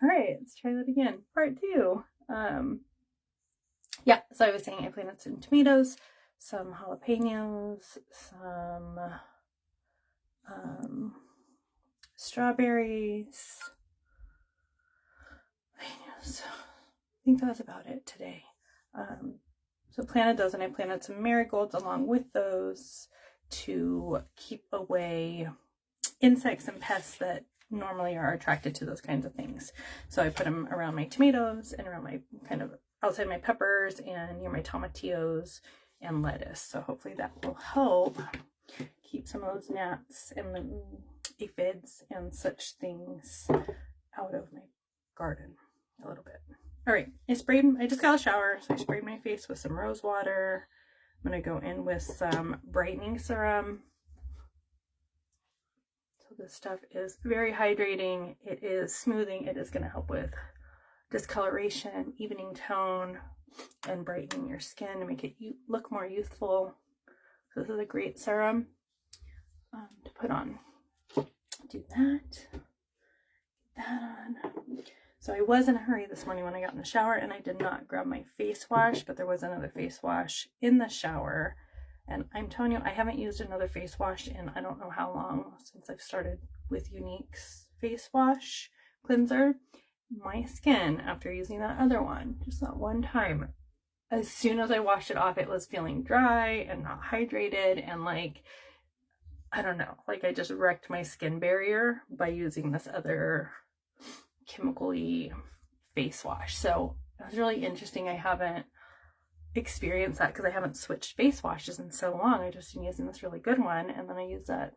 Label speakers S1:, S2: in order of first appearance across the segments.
S1: All right, let's try that again. Part two. Yeah, so I was saying I planted some tomatoes, some jalapenos, some strawberries. Jalapenos. I think that's about it today. So planted those, and I planted some marigolds along with those to keep away insects and pests that normally are attracted to those kinds of things. So I put them around my tomatoes and around my kind of outside my peppers and near my tomatillos and lettuce. So hopefully that will help keep some of those gnats and aphids and such things out of my garden a little bit. All right, I just got a shower, so I sprayed my face with some rose water. I'm gonna go in with some brightening serum. So this stuff is very hydrating. It is smoothing. It is gonna help with discoloration, evening tone, and brightening your skin to make it look more youthful. So this is a great serum to put on. Do that. That on. So I was in a hurry this morning when I got in the shower, and I did not grab my face wash, but there was another face wash in the shower. And I'm telling you, I haven't used another face wash in I don't know how long, since I've started with Younique's face wash cleanser. My skin, after using that other one, just that one time, as soon as I washed it off, it was feeling dry and not hydrated, and like, I don't know, like I just wrecked my skin barrier by using this other chemically face wash. So it was really interesting. I haven't experienced that because I haven't switched face washes in so long. I just been using this really good one, and then I used that,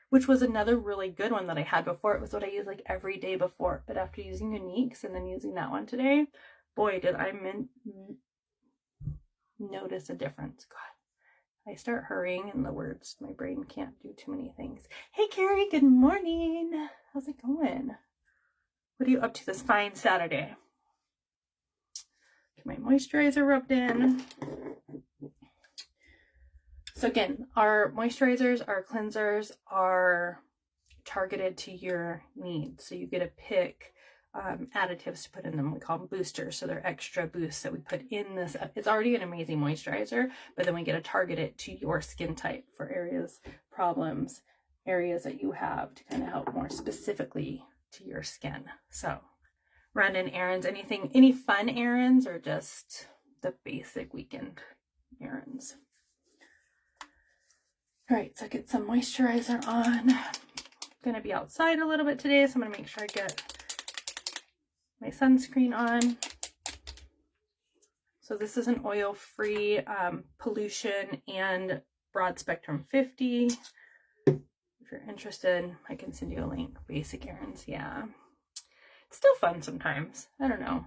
S1: which was another really good one that I had before. It was what I used like every day before, but after using Younique's and then using that one today, boy, did I notice a difference. God, I start hurrying and the words, my brain can't do too many things. Hey Carrie, good morning. How's it going? What are you up to this fine Saturday? Get my moisturizer rubbed in. So again, our moisturizers, our cleansers are targeted to your needs. So you get to pick additives to put in them. We call them boosters. So they're extra boosts that we put in this. It's already an amazing moisturizer, but then we get to target it to your skin type for areas, problems, areas that you have to kind of help more specifically to your skin. So running errands, any fun errands, or just the basic weekend errands. All right, so get some moisturizer on. I'm gonna be outside a little bit today, so I'm gonna make sure I get my sunscreen on. So this is an oil-free pollution and broad spectrum 50. If you're interested, I can send you a link. Basic errands, yeah. It's still fun sometimes. I don't know.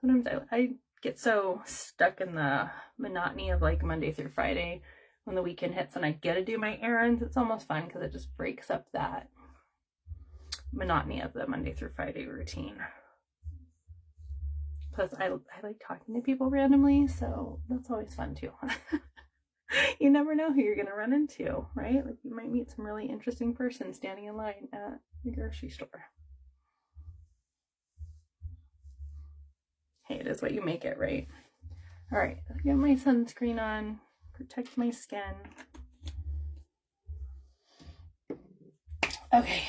S1: Sometimes I get so stuck in the monotony of like Monday through Friday when the weekend hits and I get to do my errands. It's almost fun because it just breaks up that monotony of the Monday through Friday routine. Plus, I like talking to people randomly, so that's always fun too. You never know who you're going to run into, right? Like you might meet some really interesting person standing in line at the grocery store. Hey, it is what you make it, right? All right, I'll get my sunscreen on, protect my skin. Okay,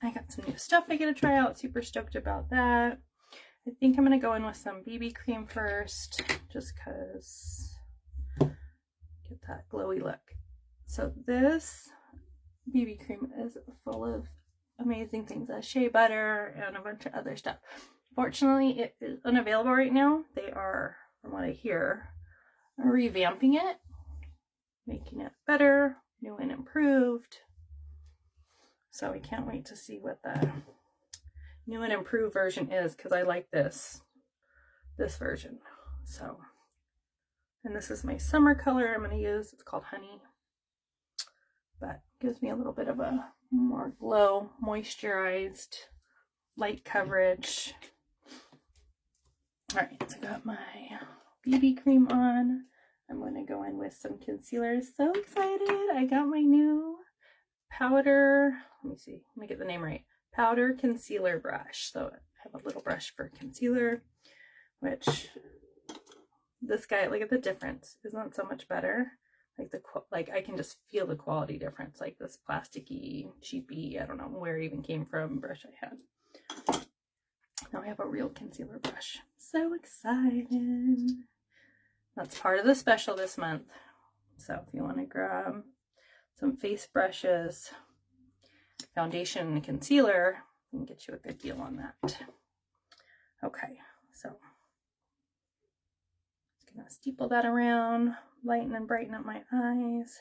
S1: I got some new stuff I get to try out. Super stoked about that. I think I'm going to go in with some BB cream first, just because get that glowy look. So this BB cream is full of amazing things, shea butter and a bunch of other stuff. Fortunately, it is unavailable right now. They are, from what I hear, revamping it, making it better, new and improved. So we can't wait to see what the new and improved version is, because I like this version. So, and this is my summer color I'm going to use. It's called Honey, but gives me a little bit of a more glow, moisturized, light coverage. All right, so I got my BB cream on. I'm going to go in with some concealer. So excited. I got my new powder. Let me see. Let me get the name right. powder concealer brush. So I have a little brush for concealer, which this guy, look at the difference. Isn't that so much better? Like I can just feel the quality difference. Like this plasticky, cheapy, I don't know where it even came from, brush I had. Now I have a real concealer brush. So excited. That's part of the special this month. So if you want to grab some face brushes, foundation, and concealer, I can get you a good deal on that. Okay, so just gonna steeple that around, lighten and brighten up my eyes.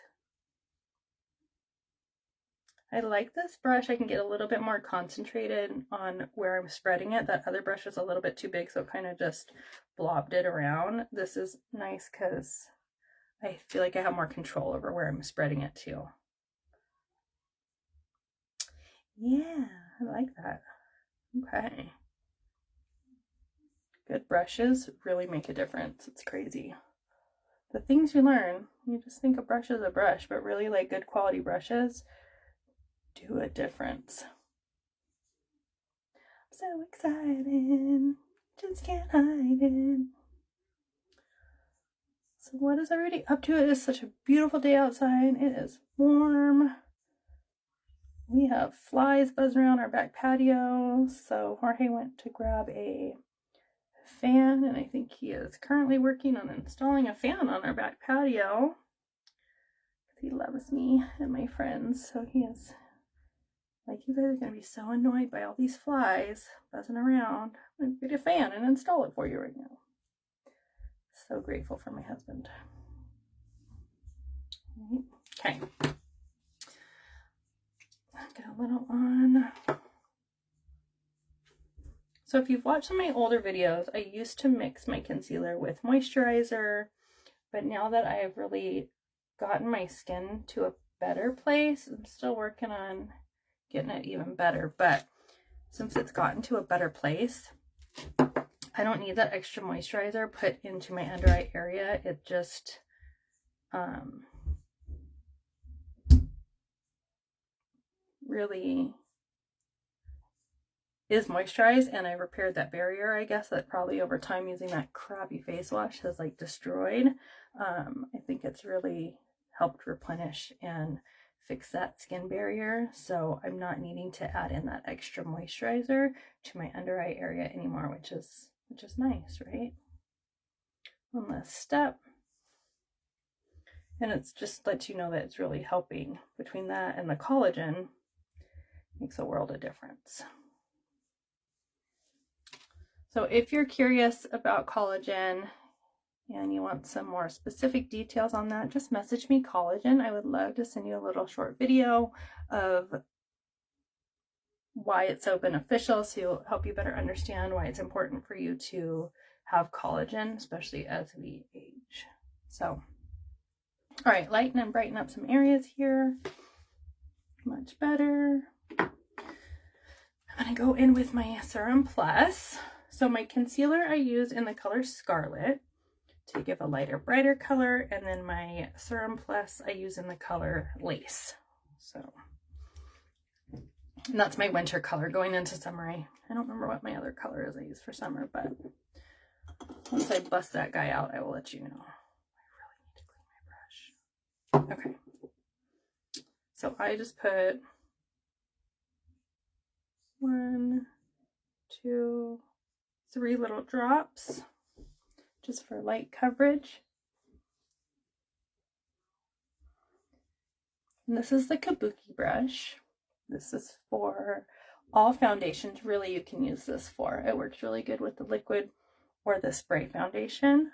S1: I like this brush. I can get a little bit more concentrated on where I'm spreading it. That other brush was a little bit too big, so it kind of just blobbed it around. This is nice because I feel like I have more control over where I'm spreading it to. Yeah, I like that. Okay. Good brushes really make a difference. It's crazy. The things you learn, you just think a brush is a brush, but really like good quality brushes do a difference. I'm so excited. Just can't hide it. So what is everybody up to? It is such a beautiful day outside. It is warm. We have flies buzzing around our back patio. So Jorge went to grab a fan, and I think he is currently working on installing a fan on our back patio. He loves me and my friends, so he is like, you guys are going to be so annoyed by all these flies buzzing around. I'm going to get a fan and install it for you right now. So grateful for my husband. Okay. Get a little on. So if you've watched some of my older videos, I used to mix my concealer with moisturizer, but now that I've really gotten my skin to a better place, I'm still working on getting it even better, but since it's gotten to a better place, I don't need that extra moisturizer put into my under eye area. It just really is moisturized, and I repaired that barrier, I guess, that probably over time using that crappy face wash has like destroyed. I think it's really helped replenish and fix that skin barrier, so I'm not needing to add in that extra moisturizer to my under eye area anymore, which is nice, right? One last step, and it's just lets you know that it's really helping. Between that and the collagen, makes a world of difference. So if you're curious about collagen and you want some more specific details on that, just message me collagen. I would love to send you a little short video of why it's so beneficial, so it'll help you better understand why it's important for you to have collagen, especially as we age. So, all right, lighten and brighten up some areas here. Much better. I'm gonna go in with my Serum Plus. So my concealer I use in the color Scarlet to give a lighter, brighter color, and then my Serum Plus I use in the color Lace. So, and that's my winter color going into summer. I don't remember what my other color is I use for summer, but once I bust that guy out, I will let you know. I really need to clean my brush. Okay. So I just put 1, 2, 3 little drops just for light coverage. And this is the Kabuki brush. This is for all foundations. Really, you can use this for. It works really good with the liquid or the spray foundation.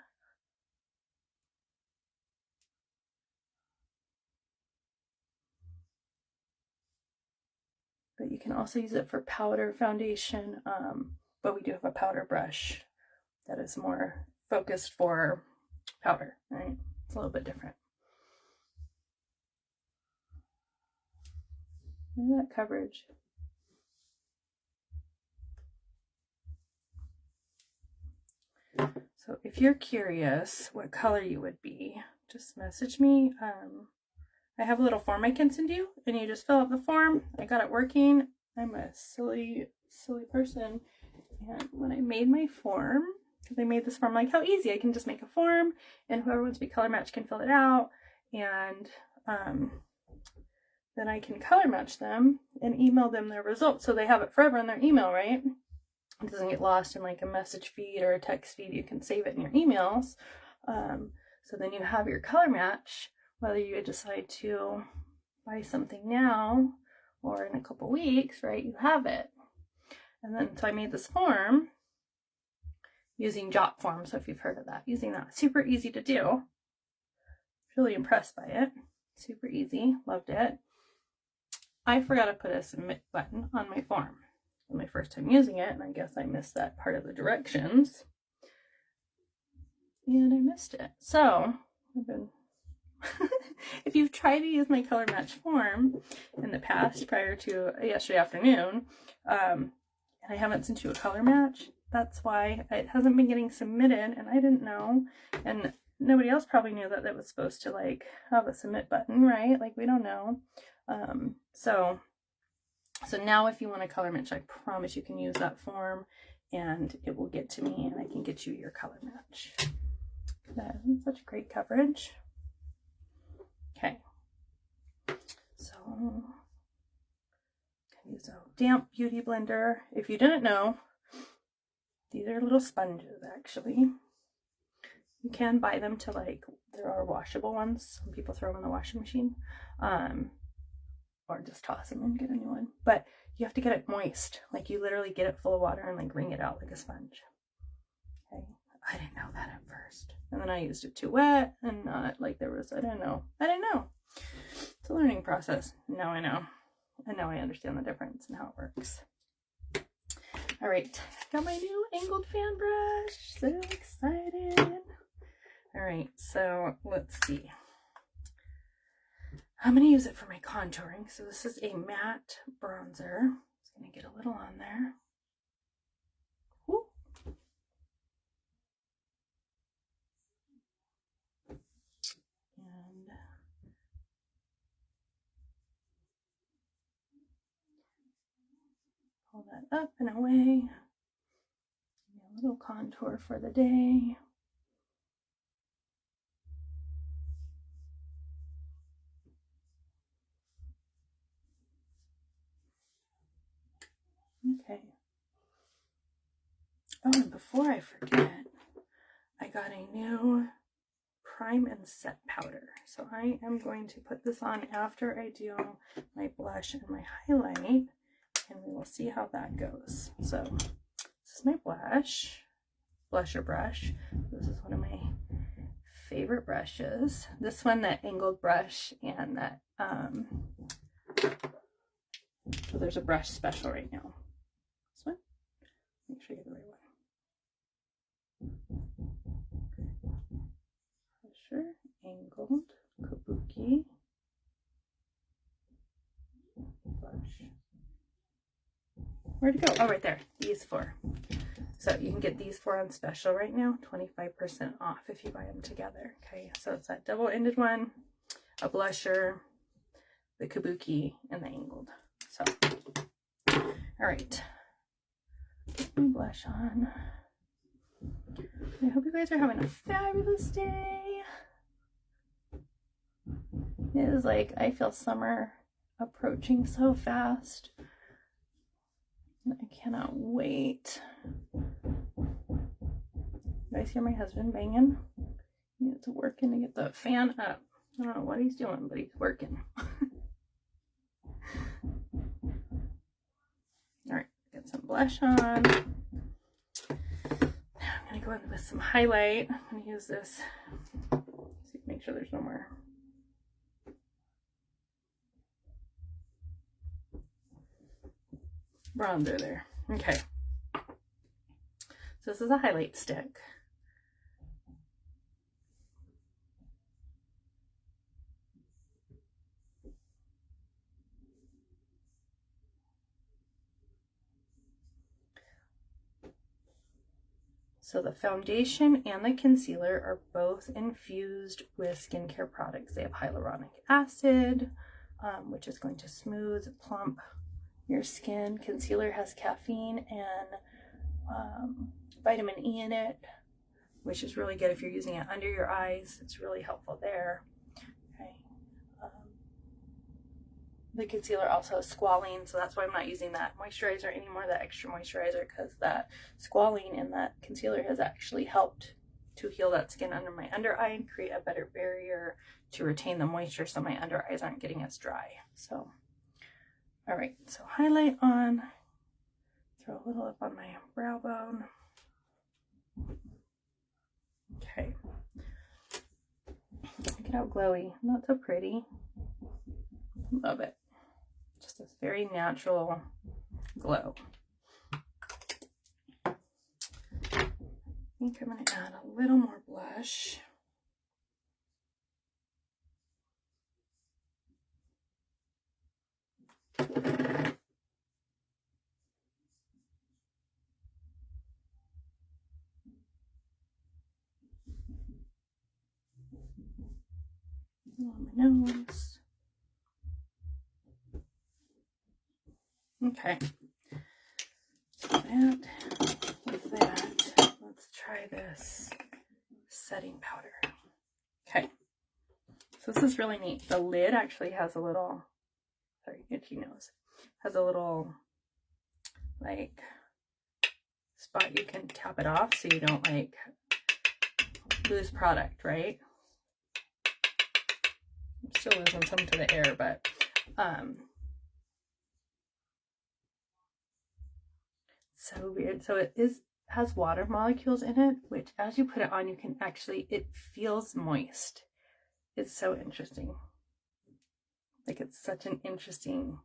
S1: But you can also use it for powder foundation. But we do have a powder brush that is more focused for powder, right? It's a little bit different. Look at that coverage. So if you're curious what color you would be, just message me. I have a little form I can send you, and you just fill out the form. I got it working. I'm a silly person. And when I made my form, because I made this form like how easy, I can just make a form and whoever wants to be color matched can fill it out, and then I can color match them and email them their results so they have it forever in their email, right? It doesn't get lost in like a message feed or a text feed. You can save it in your emails. So then you have your color match, whether you decide to buy something now or in a couple weeks, right? You have it. And then, so I made this form using Jotform. So if you've heard of that, using that, super easy to do. Really impressed by it. Super easy, loved it. I forgot to put a submit button on my form. My first time using it, and I guess I missed that part of the directions. And I missed it. So, I've been if you've tried to use my color match form in the past prior to yesterday afternoon, and I haven't sent you a color match, that's why it hasn't been getting submitted, and I didn't know, and nobody else probably knew that it was supposed to like have a submit button, right? Like we don't know. So now if you want a color match, I promise you can use that form and it will get to me and I can get you your color match. That is such great coverage. Okay. So I use a damp beauty blender. If you didn't know, these are little sponges actually. You can buy them to like, there are washable ones. Some people throw them in the washing machine. Or just toss them and get a new one. But you have to get it moist. Like you literally get it full of water and like wring it out like a sponge. Okay. I didn't know that at first. And then I used it too wet and not like there was, I didn't know. It's a learning process. Now I know. And now I understand the difference and how it works. All right. Got my new angled fan brush. So excited. All right. So let's see. I'm going to use it for my contouring. So this is a matte bronzer. Just going to get a little on there. Woo. And pull that up and away. A little contour for the day. Okay. Oh, and before I forget, I got a new prime and set powder. So I am going to put this on after I do my blush and my highlight, and we will see how that goes. So this is my blusher brush. This is one of my favorite brushes. This one, that angled brush, and that so there's a brush special right now. This one, make sure you get the right one. Brusher, angled, kabuki, brush. Where'd it go? Oh, right there. These four. So you can get these four on special right now, 25% off if you buy them together. Okay, so it's that double-ended one, a blusher, the kabuki, and the angled. So, all right, blush on. I hope you guys are having a fabulous day. It is like, I feel summer approaching so fast. I cannot wait. You guys hear my husband banging? He's working to get the fan up. I don't know what he's doing, but he's working. Alright, get some blush on. Now I'm going to go in with some highlight. I'm going to use this. Make sure there's no more. Bronzer there. Okay. So this is a highlight stick. So the foundation and the concealer are both infused with skincare products. They have hyaluronic acid, which is going to smooth, plump, your skin. Concealer has caffeine and vitamin E in it, which is really good if you're using it under your eyes. It's really helpful there. Okay. The concealer also has squalene, so that's why I'm not using that moisturizer anymore, that extra moisturizer, because that squalene in that concealer has actually helped to heal that skin under my under eye and create a better barrier to retain the moisture so my under eyes aren't getting as dry. So, all right, so highlight on, throw a little up on my brow bone. Okay. Look at how glowy. Not so pretty. Love it. Just this very natural glow. I think I'm going to add a little more blush. On my nose. Okay. So that, with that, let's try this setting powder. Okay. So this is really neat. The lid actually has a little, sorry, itchy nose, has a little like spot you can tap it off so you don't like lose product, right? I'm still losing some to the air, but so weird. So it has water molecules in it, which as you put it on, you can actually, it feels moist. It's so interesting. Like, it's such an interesting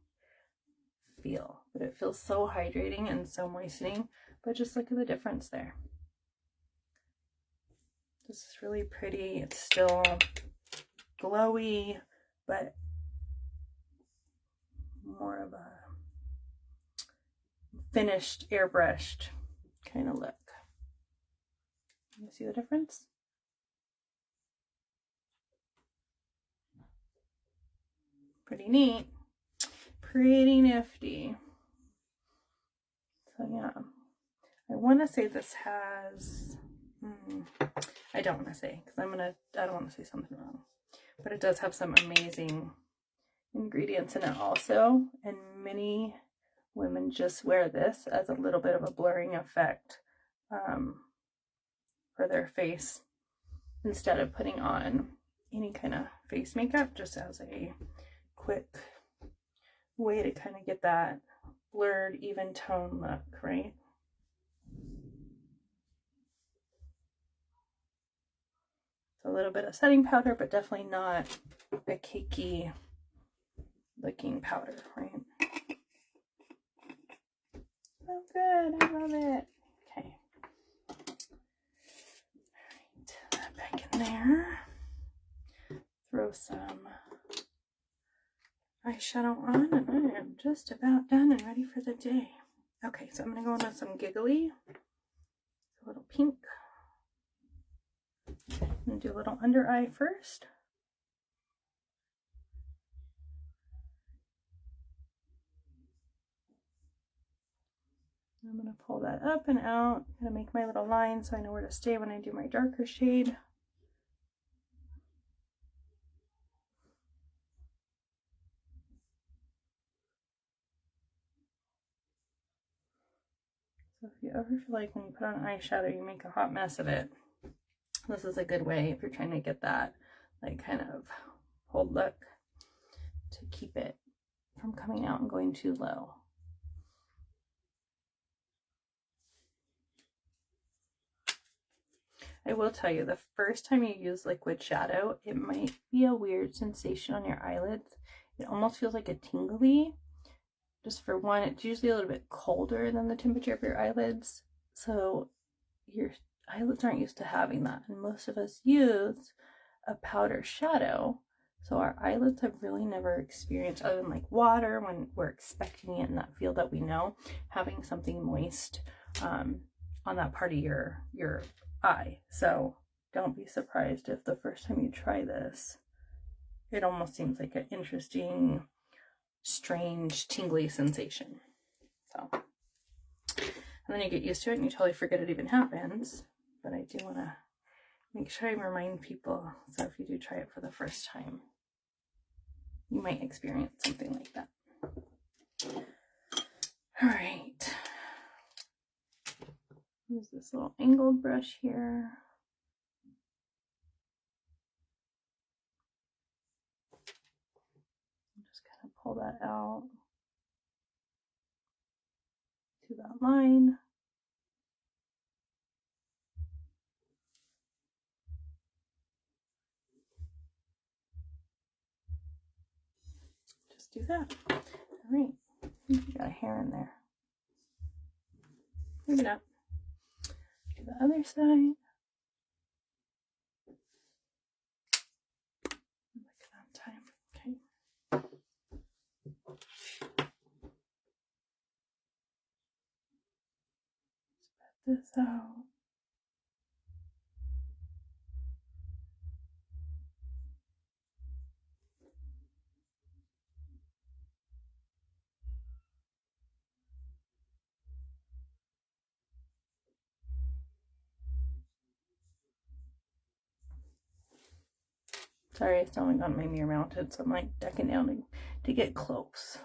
S1: feel, but it feels so hydrating and so moistening. But just look at the difference there. This is really pretty. It's still glowy, but more of a finished, airbrushed kind of look. You see the difference? Pretty neat. Pretty nifty. So yeah, I want to say this has, I don't want to say, because I don't want to say something wrong, but it does have some amazing ingredients in it also, and many women just wear this as a little bit of a blurring effect for their face instead of putting on any kind of face makeup, just as a quick way to kind of get that blurred, even tone look, right? So a little bit of setting powder, but definitely not a cakey looking powder, right? Oh, good. I love it. Okay. All right. That back in there. Throw some eyeshadow on, and I am just about done and ready for the day. Okay, so I'm going to go in with some Giggly. A little pink. I'm going to do a little under eye first. I'm going to pull that up and out. I'm going to make my little line so I know where to stay when I do my darker shade. So if you ever feel like when you put on eyeshadow you make a hot mess of it, this is a good way if you're trying to get that like kind of hold look to keep it from coming out and going too low. I will tell you, the first time you use liquid shadow, it might be a weird sensation on your eyelids. It almost feels like a tingly. Just for one, it's usually a little bit colder than the temperature of your eyelids, so your eyelids aren't used to having that. And most of us use a powder shadow, so our eyelids have really never experienced, other than like water when we're expecting it in that field that we know, having something moist on that part of your eye. So don't be surprised if the first time you try this, it almost seems like an interesting strange tingly sensation. So, and then you get used to it and you totally forget it even happens. But I do want to make sure I remind people, so if you do try it for the first time, you might experience something like that. All right. Use this little angled brush here. Just kind of pull that out to that line. Just do that. All right. You got a hair in there. Maybe not. Do the other side. Look at that time. Okay. Spread this out. Sorry, I still haven't got my mirror mounted, so I'm like ducking down to get close.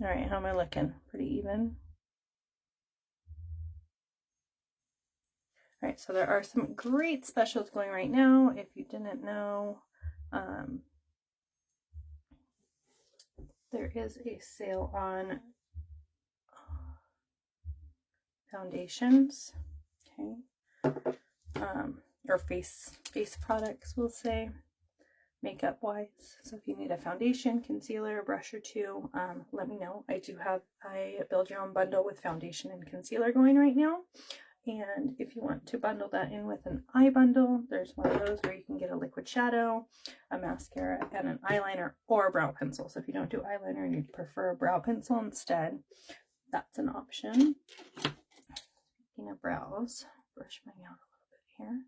S1: All right, how am I looking? Pretty even. All right, so there are some great specials going right now. If you didn't know, there is a sale on foundations, okay, or face products, we'll say, makeup wise. So if you need a foundation, concealer, brush or two, let me know. I do have a build your own bundle with foundation and concealer going right now. And if you want to bundle that in with an eye bundle, there's one of those where you can get a liquid shadow, a mascara, and an eyeliner or a brow pencil. So if you don't do eyeliner and you prefer a brow pencil instead, that's an option. Speaking of brows, brush mine out a little bit here.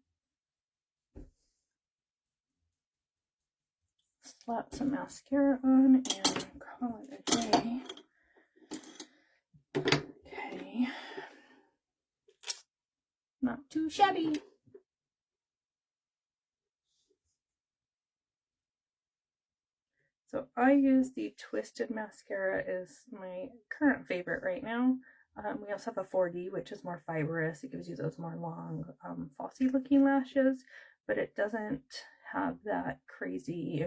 S1: Slap some mascara on and call it a day. Okay. Not too shabby. So I use the Twisted mascara as my current favorite right now. We also have a 4D, which is more fibrous. It gives you those more long, falsy looking lashes, but it doesn't have that crazy,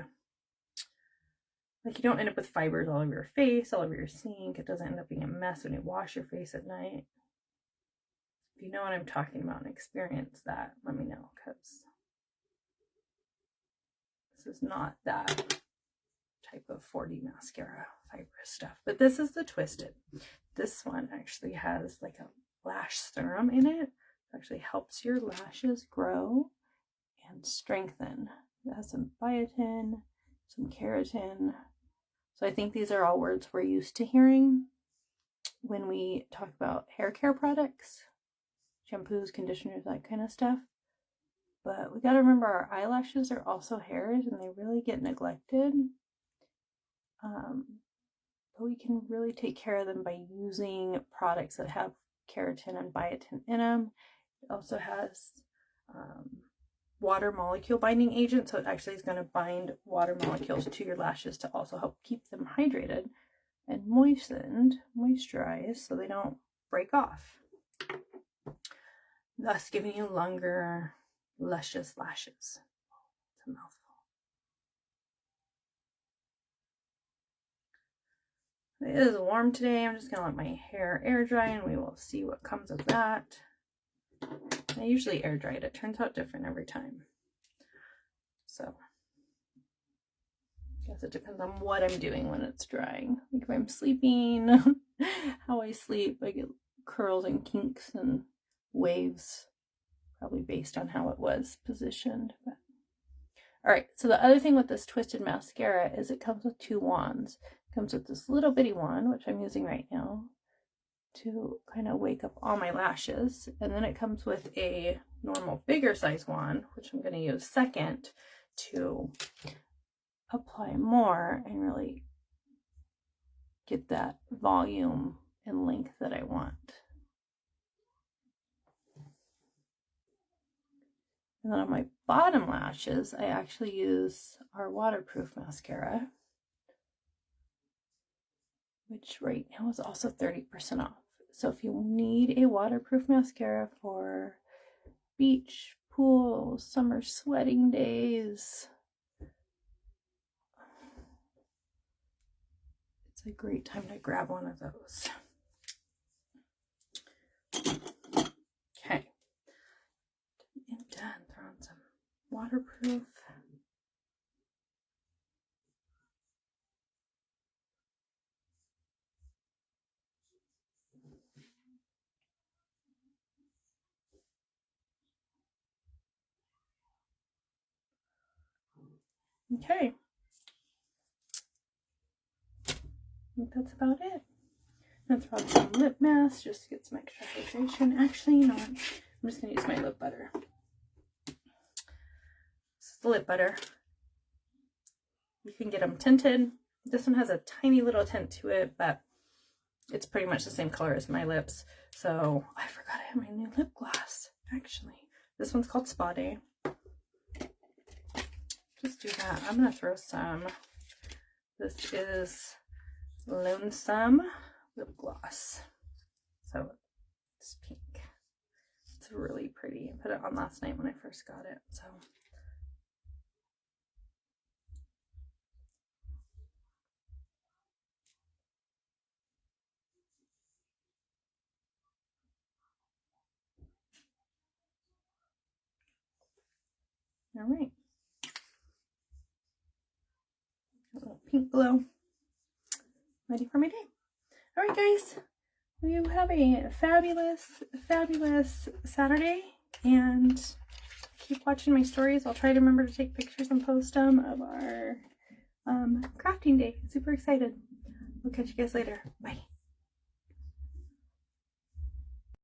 S1: like you don't end up with fibers all over your face, all over your sink. It doesn't end up being a mess when you wash your face at night. If you know what I'm talking about and experience that, let me know, because this is not that type of 4D mascara fibrous stuff. But this is the Twisted. This one actually has like a lash serum in it. It actually helps your lashes grow and strengthen. It has some biotin, some keratin. So I think these are all words we're used to hearing when we talk about hair care products, shampoos, conditioners, that kind of stuff. But we got to remember our eyelashes are also hairs and they really get neglected. But we can really take care of them by using products that have keratin and biotin in them. It also has water molecule binding agent, so it actually is going to bind water molecules to your lashes to also help keep them hydrated and moisturized so they don't break off, thus giving you longer, luscious lashes. It's a mouthful. It is warm today. I'm just going to let my hair air dry and we will see what comes of that. I usually air dry it. It turns out different every time. So, I guess it depends on what I'm doing when it's drying. Like if I'm sleeping, how I sleep, I get curls and kinks and waves, probably based on how it was positioned. But all right, so the other thing with this Twisted mascara is it comes with two wands. It comes with this little bitty wand, which I'm using right now, to kind of wake up all my lashes. And then it comes with a normal bigger size wand, which I'm going to use second to apply more and really get that volume and length that I want. And then on my bottom lashes, I actually use our waterproof mascara, which right now is also 30% off. So if you need a waterproof mascara for beach, pool, summer sweating days, it's a great time to grab one of those. Okay. And done. Throw on some waterproof. Okay. I think that's about it. Let's throw on some lip mask just to get some extra hydration. Actually, you know what? I'm just going to use my lip butter. This is the lip butter. You can get them tinted. This one has a tiny little tint to it, but it's pretty much the same color as my lips. So I forgot I have my new lip gloss, actually. This one's called Spa Day. Just do that. I'm going to throw some. This is Lonesome lip gloss. So it's pink. It's really pretty. I put it on last night when I first got it. So all right. A little pink glow. Ready for my day. All right, guys. You have a fabulous, fabulous Saturday, and keep watching my stories. I'll try to remember to take pictures and post them of our crafting day. Super excited. We'll catch you guys later. Bye.